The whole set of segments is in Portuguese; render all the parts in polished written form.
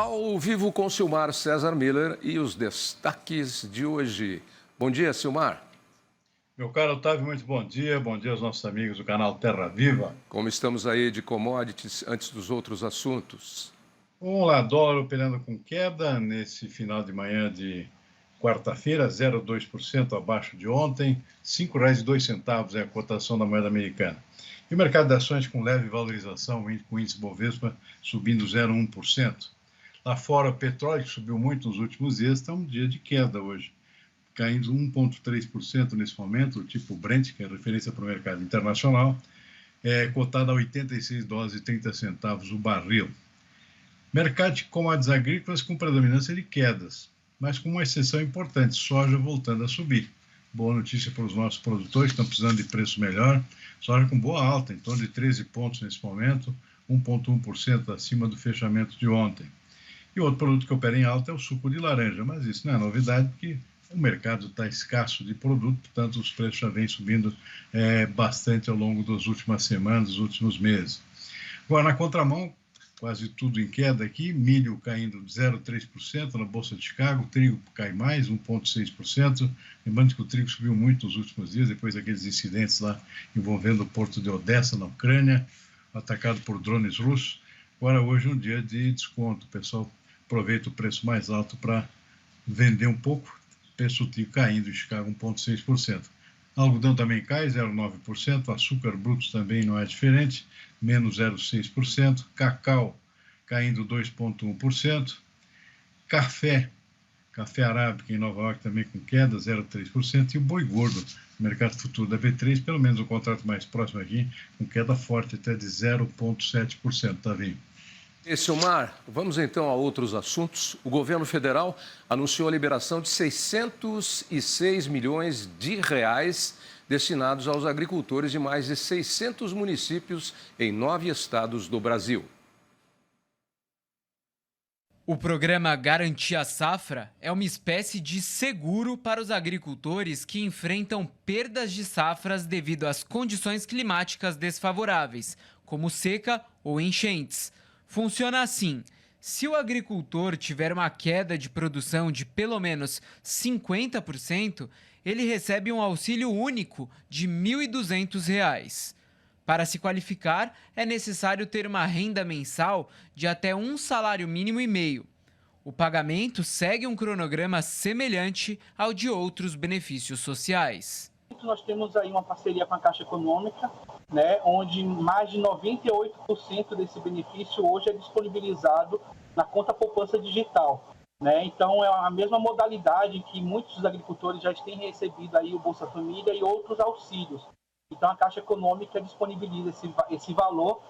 Ao vivo com Silmar César Miller e os destaques de hoje. Bom dia, Silmar. Meu caro Otávio, muito bom dia. Bom dia aos nossos amigos do canal Terra Viva. Como estamos aí de commodities antes dos outros assuntos? Vamos lá, dólar operando com queda nesse final de manhã de quarta-feira, 0,2% abaixo de ontem, R$ 5,02 é a cotação da moeda americana. E o mercado de ações com leve valorização, com o índice Bovespa subindo 0,1%. Lá fora, o petróleo, que subiu muito nos últimos dias, está um dia de queda hoje, caindo 1,3% nesse momento, o tipo Brent, que é referência para o mercado internacional, é cotado a $86,30 o barril. Mercado de commodities agrícolas com predominância de quedas, mas com uma exceção importante, soja voltando a subir. Boa notícia para os nossos produtores que estão precisando de preço melhor. Soja com boa alta, em torno de 13 pontos nesse momento, 1,1% acima do fechamento de ontem. E outro produto que opera em alta é o suco de laranja, mas isso não é novidade, porque o mercado está escasso de produto, portanto os preços já vêm subindo bastante ao longo das últimas semanas, dos últimos meses. Agora, na contramão, quase tudo em queda aqui, milho caindo 0,3% na Bolsa de Chicago, trigo cai mais, 1,6%, lembrando que o trigo subiu muito nos últimos dias, depois daqueles incidentes lá envolvendo o porto de Odessa, na Ucrânia, atacado por drones russos. Agora, hoje é um dia de desconto, o pessoal aproveita o preço mais alto para vender um pouco, o preço do trigo caindo em Chicago 1,6%. Algodão também cai, 0,9%, açúcar bruto também não é diferente, menos 0,6%, cacau caindo 2,1%, café arábica em Nova York também com queda, 0,3%, e o boi gordo, mercado futuro da B3, pelo menos o contrato mais próximo aqui, com queda forte até de 0,7%, Tavinho. E, Silmar, vamos então a outros assuntos. O governo federal anunciou a liberação de 606 milhões de reais destinados aos agricultores de mais de 600 municípios em 9 estados do Brasil. O programa Garantia Safra é uma espécie de seguro para os agricultores que enfrentam perdas de safras devido às condições climáticas desfavoráveis, como seca ou enchentes. Funciona assim: se o agricultor tiver uma queda de produção de pelo menos 50%, ele recebe um auxílio único de R$ 1.200. Para se qualificar, é necessário ter uma renda mensal de até um salário mínimo e meio. O pagamento segue um cronograma semelhante ao de outros benefícios sociais. Nós temos aí uma parceria com a Caixa Econômica, onde mais de 98% desse benefício hoje é disponibilizado na conta poupança digital. Então, é a mesma modalidade que muitos dos agricultores já têm recebido aí o Bolsa Família e outros auxílios. Então, a Caixa Econômica disponibiliza esse valor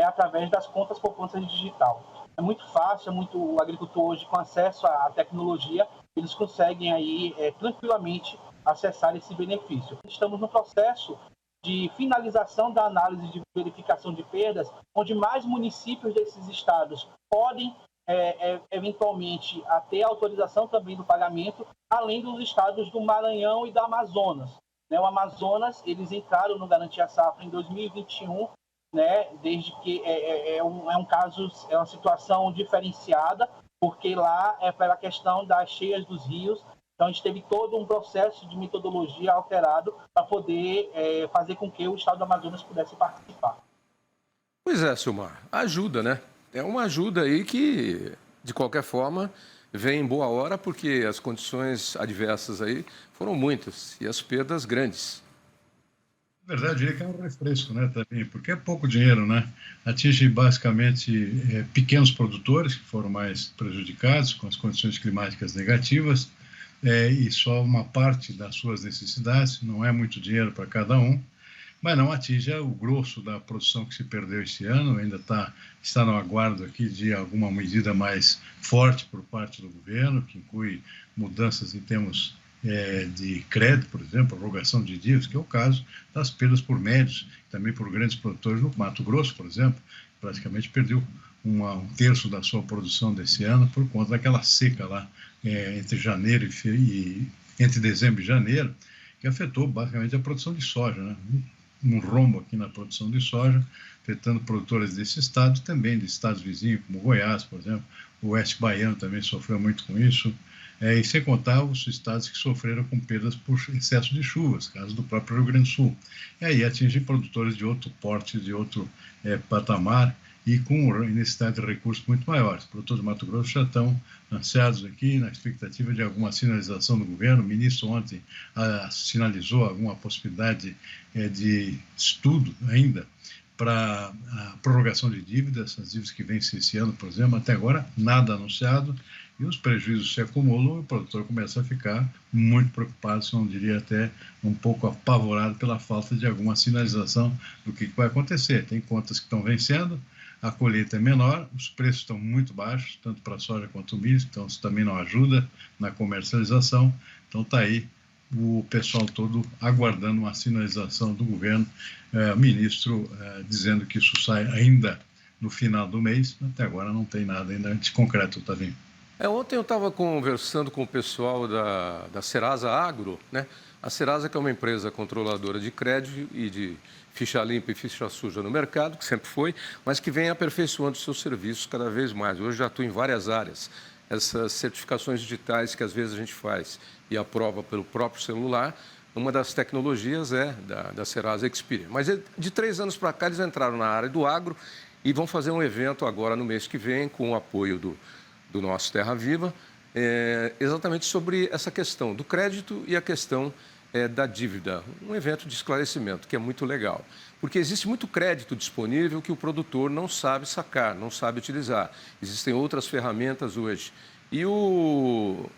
através das contas poupança digital. É muito fácil, o agricultor hoje com acesso à tecnologia, eles conseguem aí tranquilamente acessar esse benefício. Estamos no processo de finalização da análise de verificação de perdas, onde mais municípios desses estados podem eventualmente ter autorização também do pagamento, além dos estados do Maranhão e do Amazonas. O Amazonas, eles entraram no Garantia Safra em 2021, desde que é uma situação diferenciada, porque lá é pela questão das cheias dos rios. Então, a gente teve todo um processo de metodologia alterado para poder fazer com que o estado do Amazonas pudesse participar. Pois é, Silmar, ajuda, né? É uma ajuda aí que, de qualquer forma, vem em boa hora, porque as condições adversas aí foram muitas e as perdas grandes. Na verdade, eu diria que é um refresco, também, porque é pouco dinheiro, Atinge basicamente pequenos produtores que foram mais prejudicados com as condições climáticas negativas, e só uma parte das suas necessidades, não é muito dinheiro para cada um, mas não atinge o grosso da produção que se perdeu este ano, ainda está no aguardo aqui de alguma medida mais forte por parte do governo, que inclui mudanças em termos de crédito, por exemplo, prorrogação de dívidas, que é o caso das perdas por médios, também por grandes produtores no Mato Grosso, por exemplo, praticamente perdeu um terço da sua produção desse ano por conta daquela seca lá entre janeiro entre dezembro e janeiro, que afetou basicamente a produção de soja, um rombo aqui na produção de soja, afetando produtores desse estado e também de estados vizinhos, como Goiás, por exemplo. O Oeste Baiano também sofreu muito com isso. E sem contar os estados que sofreram com perdas por excesso de chuvas, caso do próprio Rio Grande do Sul. E aí atinge produtores de outro porte, de outro patamar, e com necessidade de recursos muito maiores. Os produtores do Mato Grosso já estão ansiados aqui, na expectativa de alguma sinalização do governo. O ministro ontem sinalizou alguma possibilidade de estudo ainda para a prorrogação de dívidas, as dívidas que vencem esse ano, por exemplo. Até agora, nada anunciado, e os prejuízos se acumulam e o produtor começa a ficar muito preocupado, se não diria até um pouco apavorado pela falta de alguma sinalização do que vai acontecer. Tem contas que estão vencendo, a colheita é menor, os preços estão muito baixos, tanto para a soja quanto o milho, então isso também não ajuda na comercialização. Então está aí o pessoal todo aguardando uma sinalização do governo, o ministro dizendo que isso sai ainda no final do mês. Até agora não tem nada ainda de concreto, Otavinho. Ontem eu estava conversando com o pessoal da Serasa Agro, né? A Serasa, que é uma empresa controladora de crédito e de ficha limpa e ficha suja no mercado, que sempre foi, mas que vem aperfeiçoando seus serviços cada vez mais. Hoje já atua em várias áreas. Essas certificações digitais que às vezes a gente faz e aprova pelo próprio celular, uma das tecnologias é da Serasa Experian. Mas de 3 anos para cá eles entraram na área do agro e vão fazer um evento agora no mês que vem, com o apoio do nosso Terra Viva, exatamente sobre essa questão do crédito e a questão da dívida. Um evento de esclarecimento que é muito legal, porque existe muito crédito disponível que o produtor não sabe sacar, não sabe utilizar. Existem outras ferramentas hoje. E o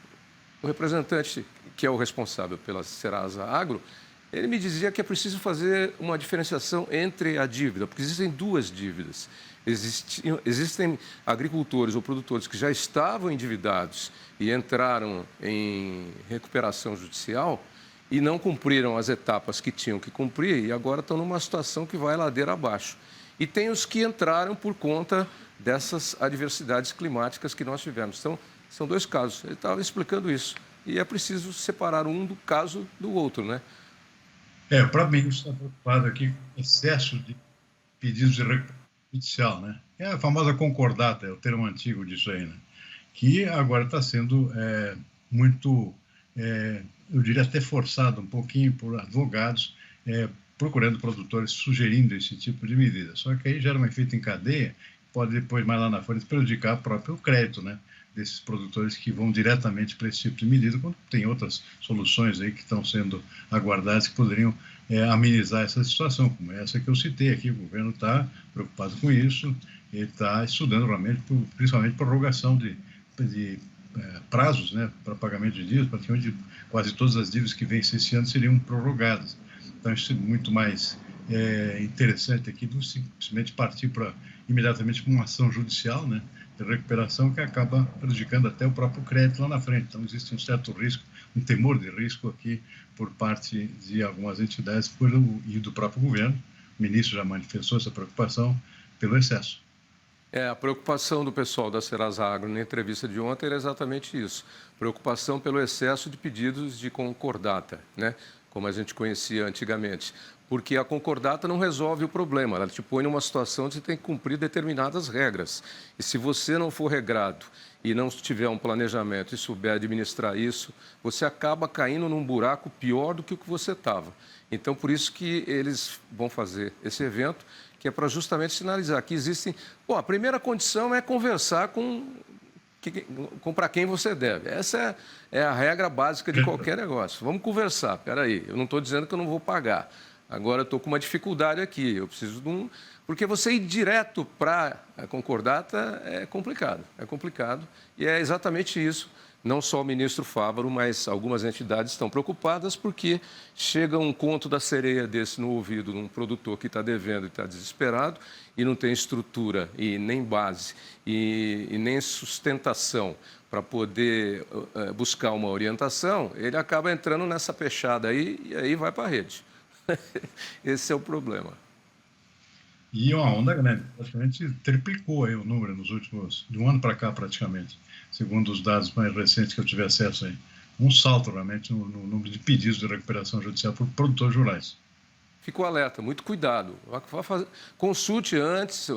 representante, que é o responsável pela Serasa Agro, ele me dizia que é preciso fazer uma diferenciação entre a dívida, porque existem 2 dívidas. Existem agricultores ou produtores que já estavam endividados e entraram em recuperação judicial e não cumpriram as etapas que tinham que cumprir e agora estão numa situação que vai ladeira abaixo. E tem os que entraram por conta dessas adversidades climáticas que nós tivemos. Então, são 2 casos. Ele estava explicando isso. E é preciso separar um do caso do outro, né? Para mim, está preocupado aqui com excesso de pedidos de recuperação judicial, né? É a famosa concordata, é o termo antigo disso aí, né? Que agora está sendo muito, eu diria até forçado um pouquinho por advogados, procurando produtores, sugerindo esse tipo de medida. Só que aí gera um efeito em cadeia, pode depois, mais lá na frente, prejudicar o próprio crédito, né? Desses produtores que vão diretamente para esse tipo de medida, quando tem outras soluções aí que estão sendo aguardadas que poderiam amenizar essa situação, como essa que eu citei aqui. O governo está preocupado com isso, ele está estudando realmente, principalmente prorrogação de prazos, né, para pagamento de dívidas. Praticamente quase todas as dívidas que vencem esse ano seriam prorrogadas. Então, isso é muito mais interessante aqui do simplesmente partir imediatamente para uma ação judicial, né, de recuperação, que acaba prejudicando até o próprio crédito lá na frente. Então, existe um certo risco, um temor de risco aqui por parte de algumas entidades e do próprio governo. O ministro já manifestou essa preocupação pelo excesso. A preocupação do pessoal da Serasa Agro na entrevista de ontem era exatamente isso. Preocupação pelo excesso de pedidos de concordata, né? Como a gente conhecia antigamente. Porque a concordata não resolve o problema, ela te põe numa situação onde você tem que cumprir determinadas regras. E se você não for regrado e não tiver um planejamento e souber administrar isso, você acaba caindo num buraco pior do que o que você estava. Então, por isso que eles vão fazer esse evento, que é para justamente sinalizar que existem... a primeira condição é conversar com para quem você deve. Essa é a regra básica de qualquer negócio. Vamos conversar. Espera aí, eu não estou dizendo que eu não vou pagar. Agora eu estou com uma dificuldade aqui, eu preciso de um... Porque você ir direto para a concordata é complicado, e é exatamente isso. Não só o ministro Fávaro, mas algumas entidades estão preocupadas porque chega um conto da sereia desse no ouvido de um produtor que está devendo e está desesperado e não tem estrutura e nem base e nem sustentação para poder buscar uma orientação, ele acaba entrando nessa peixada aí e aí vai para a rede. Esse é o problema. E uma onda grande, praticamente triplicou aí o número nos últimos, de um ano para cá praticamente, segundo os dados mais recentes que eu tive acesso aí. Um salto realmente no número de pedidos de recuperação judicial por produtores rurais. fica o alerta, muito cuidado. Consulte antes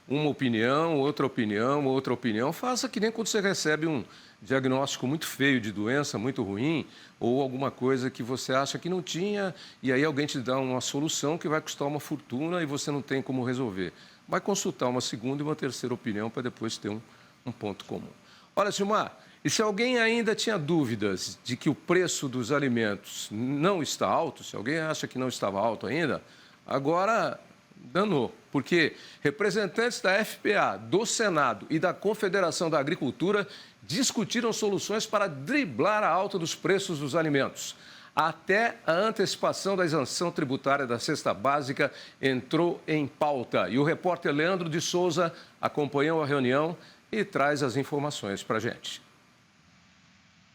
uma opinião, outra opinião. Faça que nem quando você recebe um diagnóstico muito feio de doença, muito ruim, ou alguma coisa que você acha que não tinha, e aí alguém te dá uma solução que vai custar uma fortuna e você não tem como resolver. Vai consultar uma segunda e uma terceira opinião para depois ter um ponto comum. Olha, Silmar, e se alguém ainda tinha dúvidas de que o preço dos alimentos não está alto, se alguém acha que não estava alto ainda, agora danou, porque representantes da FPA, do Senado e da Confederação da Agricultura discutiram soluções para driblar a alta dos preços dos alimentos. Até a antecipação da isenção tributária da cesta básica entrou em pauta. E o repórter Leandro de Souza acompanhou a reunião e traz as informações para a gente.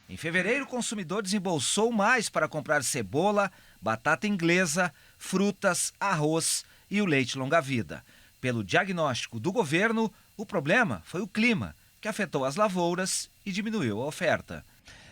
Em fevereiro, o consumidor desembolsou mais para comprar cebola, batata inglesa, frutas, arroz e o leite longa-vida. Pelo diagnóstico do governo, o problema foi o clima, que afetou as lavouras e diminuiu a oferta.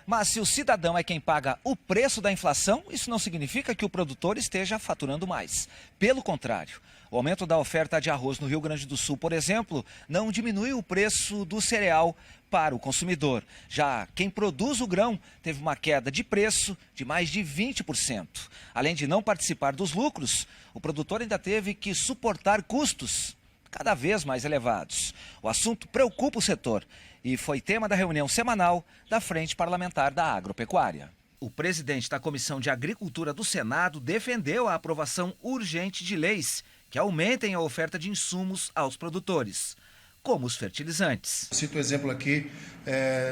Mas se o cidadão é quem paga o preço da inflação, isso não significa que o produtor esteja faturando mais. Pelo contrário, o aumento da oferta de arroz no Rio Grande do Sul, por exemplo, não diminui o preço do cereal para o consumidor. Já quem produz o grão teve uma queda de preço de mais de 20%. Além de não participar dos lucros, o produtor ainda teve que suportar custos cada vez mais elevados. O assunto preocupa o setor e foi tema da reunião semanal da Frente Parlamentar da Agropecuária. O presidente da Comissão de Agricultura do Senado defendeu a aprovação urgente de leis que aumentem a oferta de insumos aos produtores, como os fertilizantes. Cito o exemplo aqui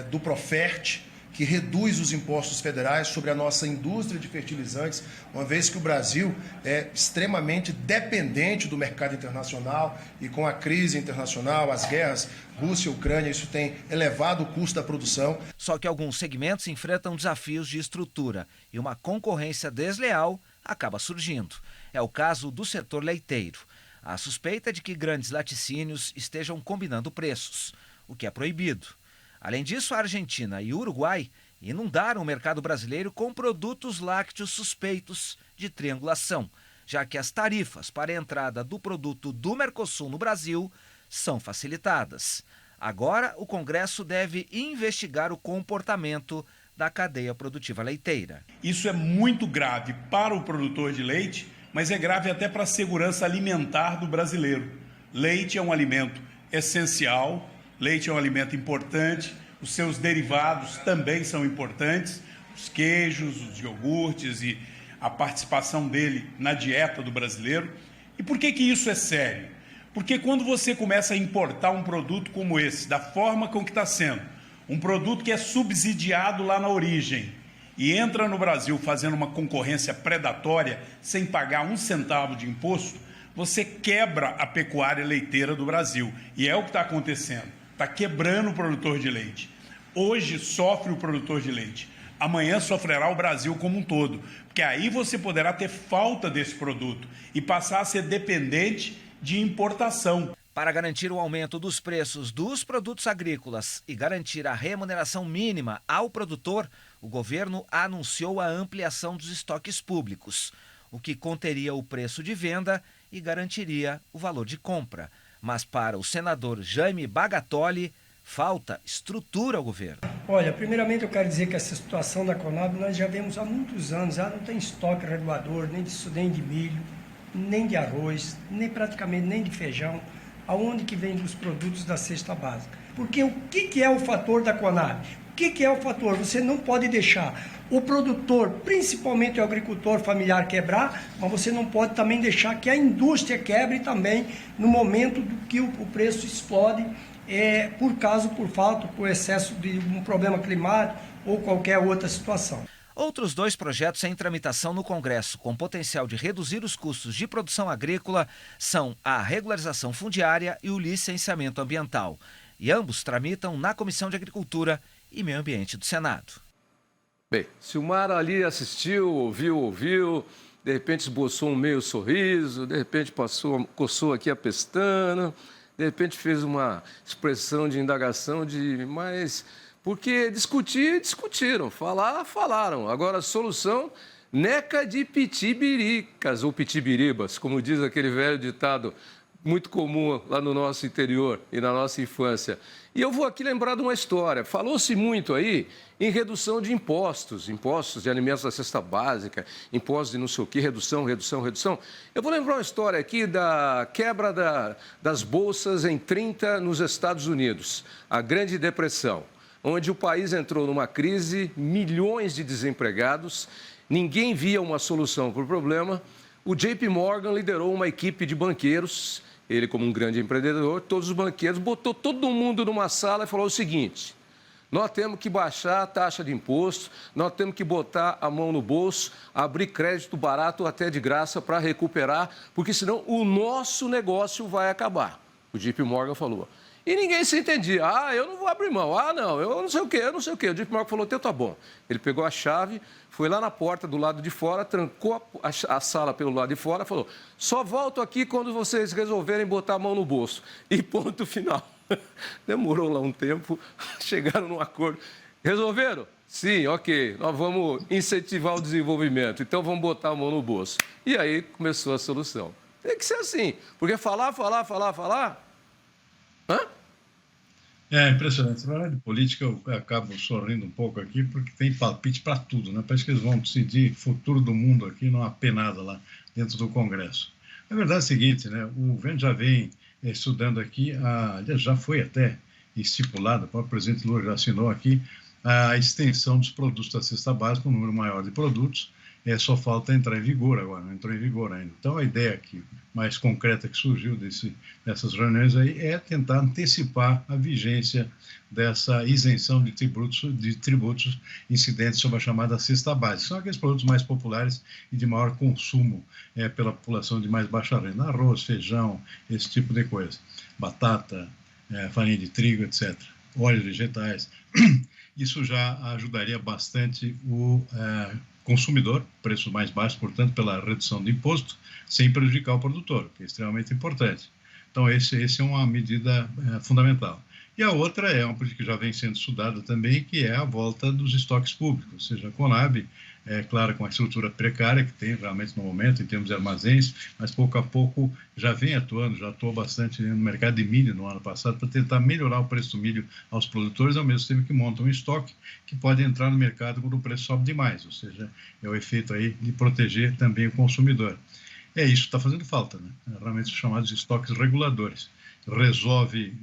do Profert, que reduz os impostos federais sobre a nossa indústria de fertilizantes, uma vez que o Brasil é extremamente dependente do mercado internacional e com a crise internacional, as guerras Rússia e Ucrânia, isso tem elevado o custo da produção. Só que alguns segmentos enfrentam desafios de estrutura e uma concorrência desleal acaba surgindo. É o caso do setor leiteiro. A suspeita é de que grandes laticínios estejam combinando preços, o que é proibido. Além disso, a Argentina e o Uruguai inundaram o mercado brasileiro com produtos lácteos suspeitos de triangulação, já que as tarifas para a entrada do produto do Mercosul no Brasil são facilitadas. Agora, o Congresso deve investigar o comportamento da cadeia produtiva leiteira. Isso é muito grave para o produtor de leite, mas é grave até para a segurança alimentar do brasileiro. Leite é um alimento essencial, leite é um alimento importante, os seus derivados também são importantes, os queijos, os iogurtes e a participação dele na dieta do brasileiro. E por que isso é sério? Porque quando você começa a importar um produto como esse, da forma com que está sendo, um produto que é subsidiado lá na origem e entra no Brasil fazendo uma concorrência predatória sem pagar um centavo de imposto, você quebra a pecuária leiteira do Brasil. E é o que está acontecendo. Está quebrando o produtor de leite. Hoje sofre o produtor de leite. Amanhã sofrerá o Brasil como um todo. Porque aí você poderá ter falta desse produto e passar a ser dependente de importação. Para garantir o aumento dos preços dos produtos agrícolas e garantir a remuneração mínima ao produtor, o governo anunciou a ampliação dos estoques públicos, o que conteria o preço de venda e garantiria o valor de compra. Mas para o senador Jaime Bagatoli, falta estrutura ao governo. Olha, primeiramente eu quero dizer que essa situação da Conab nós já vemos há muitos anos, já não tem estoque regulador, nem de milho, nem de arroz, nem praticamente nem de feijão, aonde que vem os produtos da cesta básica. Porque o que é o fator da Conab? O que é o fator? Você não pode deixar o produtor, principalmente o agricultor familiar, quebrar, mas você não pode também deixar que a indústria quebre também no momento do que o preço explode, por falta, por excesso de um problema climático ou qualquer outra situação. Outros dois projetos em tramitação no Congresso com potencial de reduzir os custos de produção agrícola são a regularização fundiária e o licenciamento ambiental. E ambos tramitam na Comissão de Agricultura e Meio Ambiente do Senado. Bem, Silmar ali assistiu, ouviu, de repente esboçou um meio sorriso, de repente coçou aqui a pestana, de repente fez uma expressão de indagação mas... Porque discutir, discutiram, falar, falaram. Agora, a solução neca de pitibiricas, ou pitibiribas, como diz aquele velho ditado muito comum lá no nosso interior e na nossa infância. E eu vou aqui lembrar de uma história. Falou-se muito aí em redução de impostos de alimentos da cesta básica, impostos de não sei o quê, redução. Eu vou lembrar uma história aqui da quebra das bolsas em 30 nos Estados Unidos, a Grande Depressão, onde o país entrou numa crise, milhões de desempregados, ninguém via uma solução para o problema. O JP Morgan liderou uma equipe de banqueiros, ele como um grande empreendedor, todos os banqueiros, botou todo mundo numa sala e falou o seguinte: nós temos que baixar a taxa de imposto, nós temos que botar a mão no bolso, abrir crédito barato ou até de graça para recuperar, porque senão o nosso negócio vai acabar. O JP Morgan falou. E ninguém se entendia. Eu não vou abrir mão. Não, eu não sei o quê. O JP Morgan falou, tá bom. Ele pegou a chave, foi lá na porta do lado de fora, trancou a sala pelo lado de fora, falou, só volto aqui quando vocês resolverem botar a mão no bolso. E ponto final. Demorou lá um tempo, chegaram num acordo. Resolveram? Sim, ok. Nós vamos incentivar o desenvolvimento, então vamos botar a mão no bolso. E aí começou a solução. Tem que ser assim, porque falar... Hã? É impressionante. Na hora de política, eu acabo sorrindo um pouco aqui, porque tem palpite para tudo, né? Parece que eles vão decidir o futuro do mundo aqui numa penada lá dentro do Congresso. A verdade é a seguinte, né? O governo já vem estudando aqui, já foi até estipulado, o próprio presidente Lula já assinou aqui, a extensão dos produtos da cesta básica, um número maior de produtos, só falta entrar em vigor agora, não entrou em vigor ainda. Então, a ideia aqui, mais concreta que surgiu dessas reuniões aí é tentar antecipar a vigência dessa isenção de tributos incidentes sobre a chamada cesta básica. São aqueles produtos mais populares e de maior consumo pela população de mais baixa renda. Arroz, feijão, esse tipo de coisa. Batata, farinha de trigo, etc. Óleos vegetais. Isso já ajudaria bastante o consumidor, preço mais baixo, portanto, pela redução do imposto, sem prejudicar o produtor, que é extremamente importante. Então, esse é uma medida fundamental. E a outra é uma política que já vem sendo estudada também, que é a volta dos estoques públicos, ou seja, a Conab, claro, com a estrutura precária que tem realmente no momento, em termos de armazéns, mas pouco a pouco já vem atuando, já atuou bastante no mercado de milho no ano passado para tentar melhorar o preço do milho aos produtores, ao mesmo tempo que montam um estoque que pode entrar no mercado quando o preço sobe demais, ou seja, é o efeito aí de proteger também o consumidor. Isso está fazendo falta, né? Realmente os chamados estoques reguladores. Resolve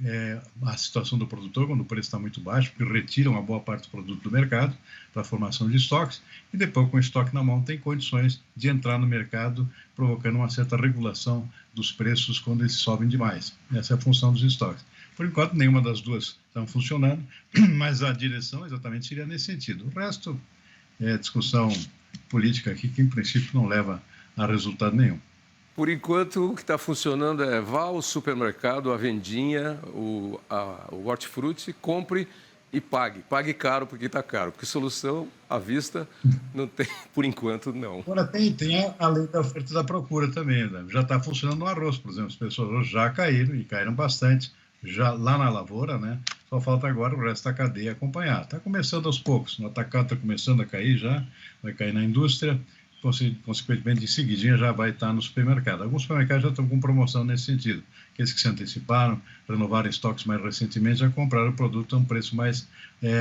a situação do produtor quando o preço está muito baixo, porque retira uma boa parte do produto do mercado para a formação de estoques, e depois, com o estoque na mão, tem condições de entrar no mercado, provocando uma certa regulação dos preços quando eles sobem demais. Essa é a função dos estoques. Por enquanto, nenhuma das duas estão funcionando, mas a direção exatamente seria nesse sentido. O resto é discussão política aqui que, em princípio, não leva a resultado nenhum. Por enquanto, o que está funcionando é vá ao supermercado, a vendinha, o hortifruti, compre e pague. Pague caro porque está caro, porque solução à vista não tem, por enquanto, não. Agora tem a lei da oferta e da procura também, né? Já está funcionando no arroz, por exemplo. As pessoas já caíram, e caíram bastante, já lá na lavoura, né? Só falta agora o resto da cadeia acompanhar. Está começando aos poucos, no atacado está começando a cair já, vai cair na indústria, consequentemente, de seguidinha já vai estar no supermercado. Alguns supermercados já estão com promoção nesse sentido. Aqueles que se anteciparam, renovaram estoques mais recentemente, já compraram o produto a um preço mais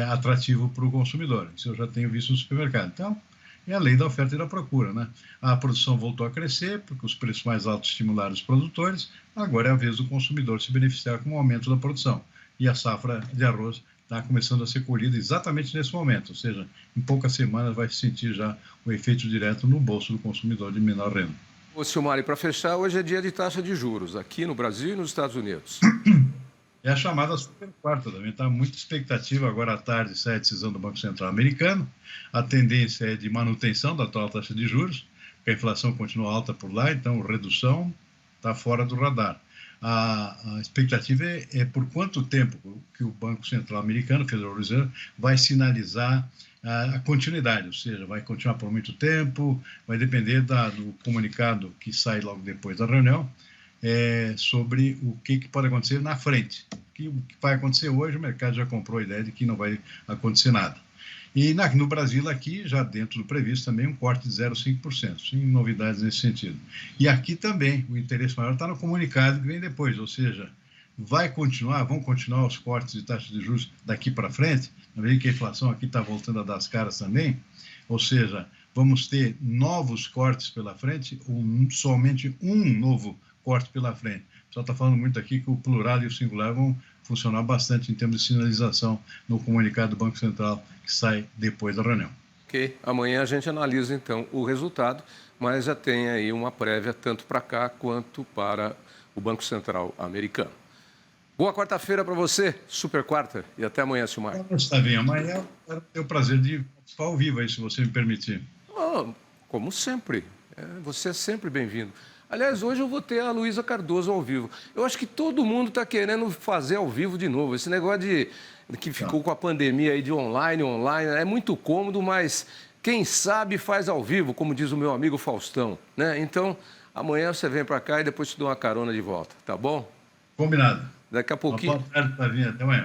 atrativo para o consumidor. Isso eu já tenho visto no supermercado. Então, é a lei da oferta e da procura, né? A produção voltou a crescer, porque os preços mais altos estimularam os produtores, agora é a vez do consumidor se beneficiar com o aumento da produção. E a safra de arroz está começando a ser colhida exatamente nesse momento, ou seja, em poucas semanas vai se sentir já o efeito direto no bolso do consumidor de menor renda. Ô, Silmar, para fechar, hoje é dia de taxa de juros, aqui no Brasil e nos Estados Unidos. É a chamada super quarta, também está muita expectativa. Agora à tarde sai a decisão do Banco Central americano, a tendência é de manutenção da atual taxa de juros, porque a inflação continua alta por lá, então redução está fora do radar. A expectativa é por quanto tempo que o Banco Central americano, Federal Reserve, vai sinalizar a continuidade, ou seja, vai continuar por muito tempo, vai depender do comunicado que sai logo depois da reunião, sobre o que pode acontecer na frente. O que vai acontecer hoje, o mercado já comprou a ideia de que não vai acontecer nada. E no Brasil, aqui, já dentro do previsto, também um corte de 0,5%, sem novidades nesse sentido. E aqui também, o interesse maior está no comunicado que vem depois, ou seja, vão continuar os cortes de taxa de juros daqui para frente, na medida que a inflação aqui está voltando a dar as caras também, ou seja, vamos ter novos cortes pela frente ou somente um novo corte pela frente. O pessoal está falando muito aqui que o plural e o singular vão funcionar bastante em termos de sinalização no comunicado do Banco Central que sai depois da reunião. Ok, amanhã a gente analisa então o resultado, mas já tem aí uma prévia tanto para cá quanto para o Banco Central americano. Boa quarta-feira para você, super quarta, e até amanhã, Silmar. Gustavinho, amanhã eu tenho o prazer de participar ao vivo aí, se você me permitir. Como sempre, você é sempre bem-vindo. Aliás, hoje eu vou ter a Luísa Cardoso ao vivo. Eu acho que todo mundo está querendo fazer ao vivo de novo. Esse negócio que ficou com a pandemia aí de online, é muito cômodo, mas quem sabe faz ao vivo, como diz o meu amigo Faustão, né? Então, amanhã você vem para cá e depois te dou uma carona de volta, tá bom? Combinado. Daqui a pouquinho. Até amanhã.